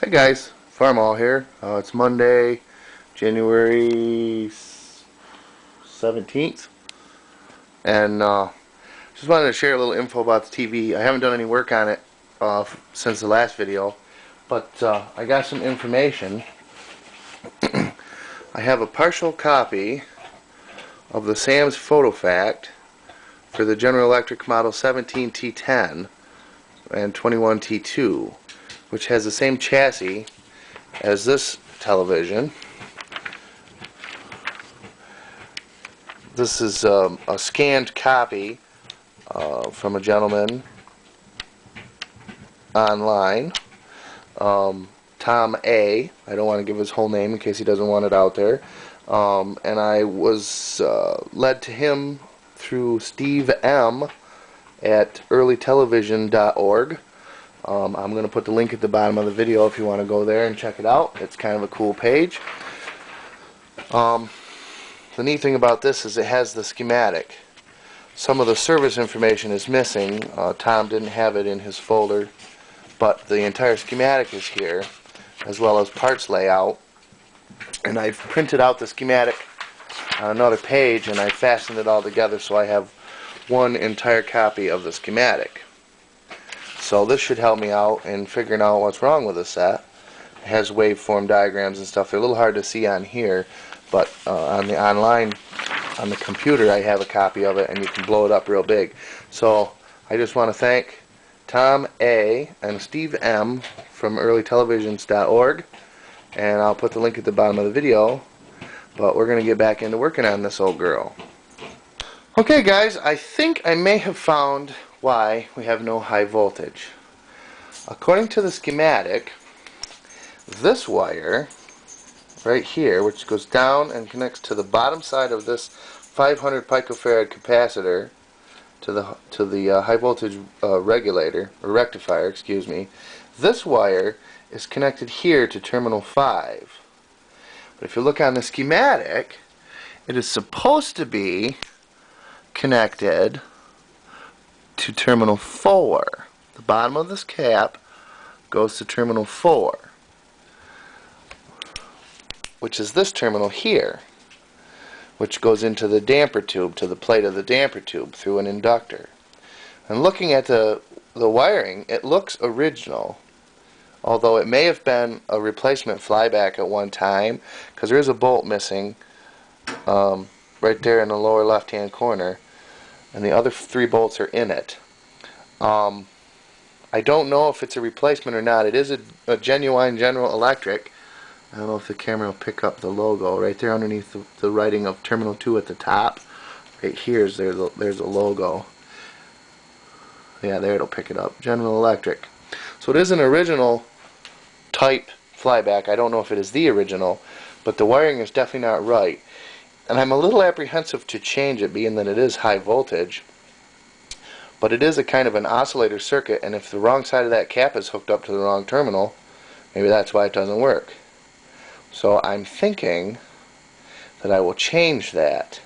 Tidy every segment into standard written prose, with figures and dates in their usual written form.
Hi guys, Farmall here. It's Monday, January 17th, and just wanted to share a little info about the TV. I haven't done any work on it since the last video, but I got some information. I have a partial copy of the Sam's PhotoFact for the General Electric Model 17T10 and 21T2, which has the same chassis as this television. This is a scanned copy from a gentleman online, Tom A. I don't want to give his whole name in case he doesn't want it out there. And I was led to him through Steve M. at earlytelevision.org. I'm going to put the link at the bottom of the video if you want to go there and check it out. It's kind of a cool page. The neat thing about this is it has the schematic. Some of the service information is missing. Tom didn't have it in his folder, but the entire schematic is here, as well as parts layout. And I've printed out the schematic on another page, and I fastened it all together so I have one entire copy of the schematic. So this should help me out in figuring out what's wrong with the set. It has waveform diagrams and stuff. They're a little hard to see on here, but on the online, on the computer, I have a copy of it, and you can blow it up real big. So I just want to thank Tom A. and Steve M. from earlytelevisions.org, and I'll put the link at the bottom of the video. But we're going to get back into working on this old girl. Okay guys, I think I may have found why we have no high voltage. According to the schematic, this wire right here, which goes down and connects to the bottom side of this 500 picofarad capacitor to the high voltage regulator, or rectifier, excuse me, this wire is connected here to terminal 5. But if you look on the schematic, it is supposed to be connected to terminal 4. The bottom of this cap goes to terminal 4, which is this terminal here, which goes into the damper tube, to the plate of the damper tube through an inductor. And looking at the wiring, it looks original, although it may have been a replacement flyback at one time, because there is a bolt missing right there in the lower left hand corner, and the other 3 bolts are in it. I don't know if it's a replacement or not. It is a genuine General Electric. I don't know if the camera will pick up the logo right there underneath the writing of Terminal 2 at the top. Right here is there's a logo. Yeah, there it'll pick it up. General Electric. So it is an original type flyback. I don't know if it is the original, but the wiring is definitely not right. And I'm a little apprehensive to change it, being that it is high voltage. But it is a kind of an oscillator circuit, and if the wrong side of that cap is hooked up to the wrong terminal, maybe that's why it doesn't work. So I'm thinking that I will change that.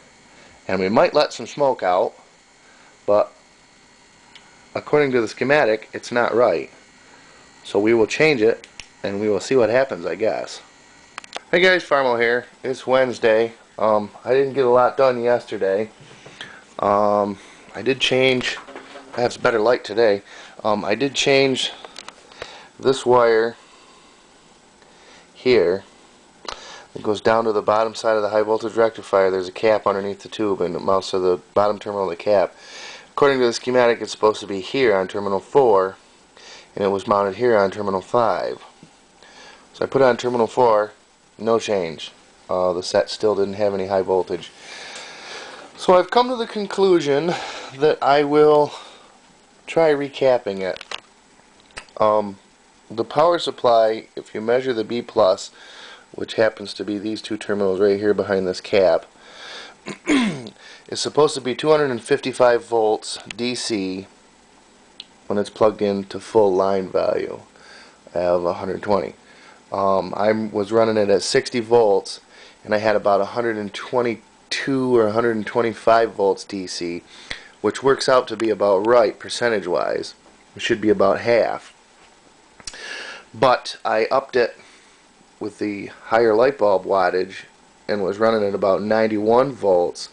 And we might let some smoke out, but according to the schematic, it's not right. So we will change it, and we will see what happens, I guess. Hey guys, Farmo here. It's Wednesday. I didn't get a lot done yesterday. I did change, I have better light today. I did change this wire here. It goes down to the bottom side of the high voltage rectifier. There's a cap underneath the tube, and it mounts to the bottom terminal of the cap. According to the schematic, it's supposed to be here on terminal 4, and it was mounted here on terminal 5. So I put it on terminal 4, no change. The set still didn't have any high voltage. So I've come to the conclusion that I will try recapping it. The power supply, if you measure the B+, which happens to be these 2 terminals right here behind this cap, is supposed to be 255 volts DC when it's plugged in to full line value of 120. I was running it at 60 volts, and I had about 122 or 125 volts DC, which works out to be about right percentage wise. It should be about half. but I upped it with the higher light bulb wattage and was running at about 91 volts,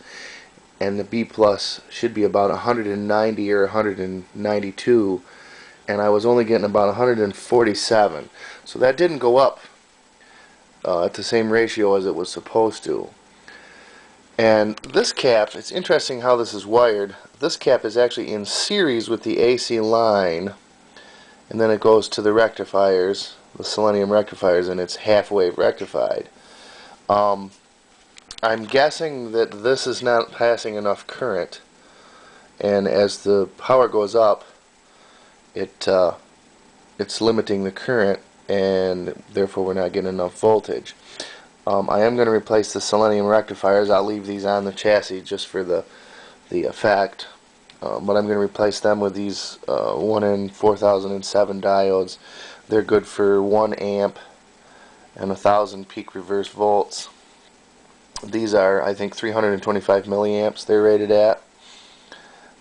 and the B plus should be about 190 or 192, and I was only getting about 147. So that didn't go up at the same ratio as it was supposed to. And this cap, it's interesting how this is wired. This cap is actually in series with the AC line, and then it goes to the rectifiers, the selenium rectifiers, and it's half-wave rectified. I'm guessing that this is not passing enough current, and as the power goes up, it's limiting the current, and therefore we're not getting enough voltage. I am going to replace the selenium rectifiers. I'll leave these on the chassis just for the effect, but I'm going to replace them with these 1N4007 diodes. They're good for 1 amp and 1000 peak reverse volts. These are, I think, 325 milliamps they're rated at,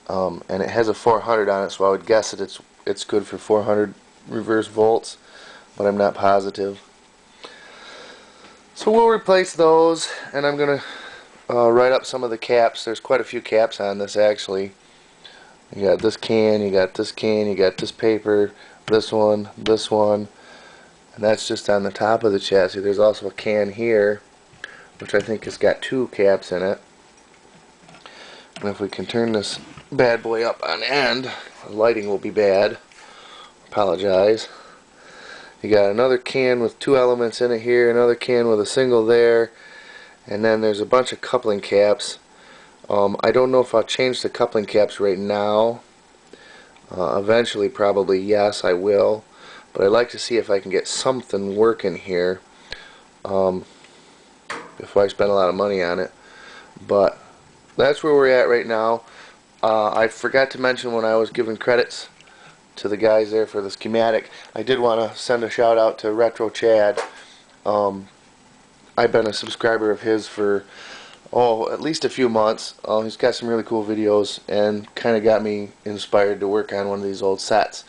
and it has a 400 on it, so I would guess that it's good for 400 reverse volts, but I'm not positive. So we'll replace those, and I'm going to write up some of the caps. There's quite a few caps on this, actually. You got this can, you got this can, you got this paper, this one, and that's just on the top of the chassis. There's also a can here, which I think has got 2 caps in it. And if we can turn this bad boy up on end, the lighting will be bad. Apologize. You got another can with 2 elements in it here, another can with a single there, and then there's a bunch of coupling caps. I don't know if I'll change the coupling caps right now. Eventually, probably, yes, I will. But I'd like to see if I can get something working here before I spend a lot of money on it. But that's where we're at right now. I forgot to mention when I was giving credits to the guys there for the schematic, I did want to send a shout out to Retro Chad. I've been a subscriber of his for at least a few months. He's got some really cool videos and kind of got me inspired to work on one of these old sets.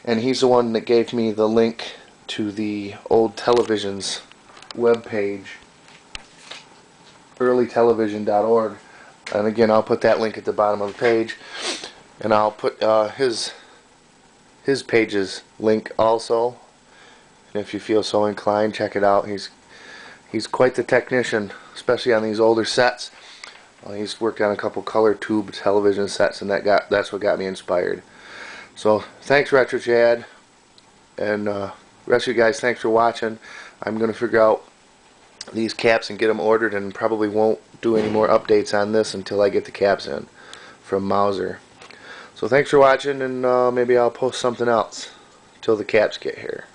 And he's the one that gave me the link to the old television's webpage, earlytelevision.org. And again, I'll put that link at the bottom of the page, and I'll put his page's link also. And if you feel so inclined, check it out. He's quite the technician, especially on these older sets. He's worked on a couple color tube television sets, and that's what got me inspired. So thanks, Retro Chad, and rest of you guys, thanks for watching. I'm going to figure out these caps and get them ordered, and probably won't do any more updates on this until I get the caps in from Mouser. So thanks for watching, and maybe I'll post something else till the caps get here.